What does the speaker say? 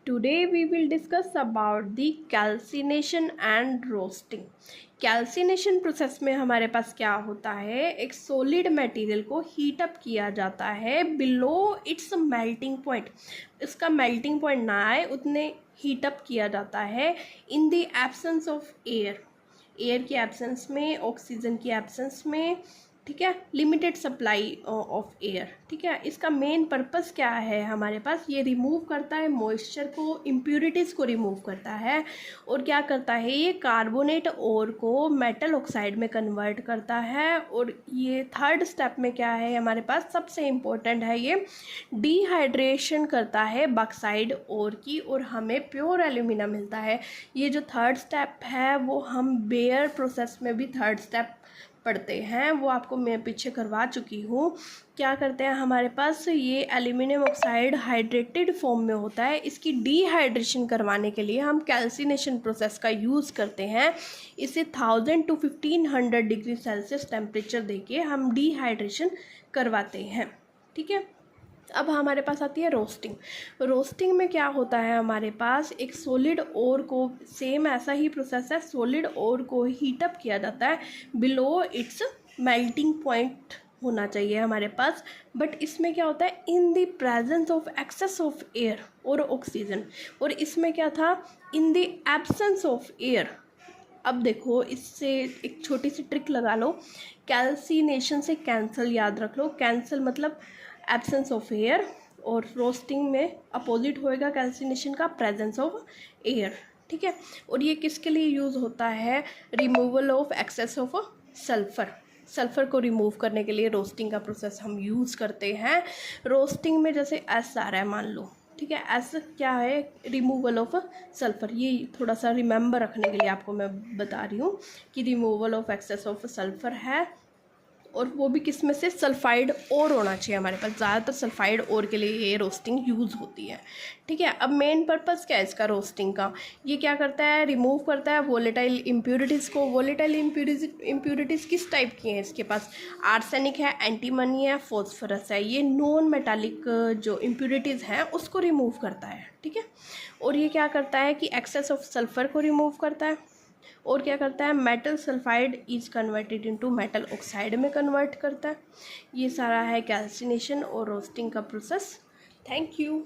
Today we will discuss about the calcination and roasting. Calcination process में हमारे पास क्या होता है, एक सॉलिड मटेरियल को हीट अप किया जाता है बिलो इट्स मेल्टिंग पॉइंट. इसका मेल्टिंग पॉइंट ना आए उतने हीट अप किया जाता है in the absence of air. Air की एब्सेंस में, ऑक्सीजन की एब्सेंस में, ठीक है, लिमिटेड सप्लाई ऑफ एयर. ठीक है, इसका मेन पर्पस क्या है हमारे पास, ये रिमूव करता है मॉइस्चर को, इम्प्यूरिटीज़ को रिमूव करता है. और क्या करता है, ये कार्बोनेट ओर को मेटल ऑक्साइड में कन्वर्ट करता है. और ये थर्ड स्टेप में क्या है हमारे पास, सबसे इम्पोर्टेंट है, ये डिहाइड्रेशन करता है बॉक्साइड ओर की और हमें प्योर एल्यूमिना मिलता है. ये जो थर्ड स्टेप है वो हम बेयर प्रोसेस में भी थर्ड स्टेप पढ़ते हैं, वो आपको मैं पीछे करवा चुकी हूँ. क्या करते हैं हमारे पास, ये एल्यूमिनियम ऑक्साइड हाइड्रेटेड फॉर्म में होता है. इसकी डिहाइड्रेशन करवाने के लिए हम कैल्सिनेशन प्रोसेस का यूज़ करते हैं. इसे 1000 to 1500 डिग्री सेल्सियस टेम्परेचर देके हम डिहाइड्रेशन करवाते हैं. ठीक है, अब हमारे पास आती है रोस्टिंग. रोस्टिंग में क्या होता है हमारे पास, एक सॉलिड ओर को, सेम ऐसा ही प्रोसेस है, सॉलिड ओर को हीट अप किया जाता है बिलो इट्स मेल्टिंग पॉइंट होना चाहिए हमारे पास. बट इसमें क्या होता है, in the presence of excess of air और ऑक्सीजन. और इसमें क्या था, in the absence of air. अब देखो, इससे एक छोटी सी ट्रिक लगा लो, कैल्सिनेशन से कैंसल याद रख लो. कैंसल मतलब एब्सेंस ऑफ एयर, और रोस्टिंग में अपोजिट होएगा कैल्सिनेशन का, प्रेजेंस ऑफ एयर. ठीक है, और ये किसके लिए यूज़ होता है, removal of excess of sulphur. Sulphur को रिमूव करने के लिए रोस्टिंग का प्रोसेस हम यूज़ करते हैं. रोस्टिंग में जैसे एस आ रहा है मान लो, ठीक है, एस क्या है, रिमूवल ऑफ सल्फ़र. ये थोड़ा सा रिमेंबर रखने के लिए आपको मैं बता रही हूँ कि removal of excess of sulphur है. और वो भी किस में से, सल्फाइड और होना चाहिए हमारे पास. ज़्यादातर सल्फाइड और के लिए ये रोस्टिंग यूज़ होती है. ठीक है, अब मेन पर्पस क्या है इसका रोस्टिंग का, ये क्या करता है, रिमूव करता है वोलेटाइल इम्प्यूरिटीज़ को. वोलेटाइल इम्प्यूरिटीज़ किस टाइप की हैं इसके पास, आर्सेनिक है, एंटीमनी है, फॉस्फोरस है. ये नॉन मेटालिक जो इम्प्यूरिटीज़ हैं उसको रिमूव करता है. ठीक है, और ये क्या करता है कि एक्सेस ऑफ सल्फ़र को रिमूव करता है. और क्या करता है, metal sulphide is converted into metal oxide में कन्वर्ट करता है. ये सारा है कैल्सिनेशन और रोस्टिंग का प्रोसेस. Thank you.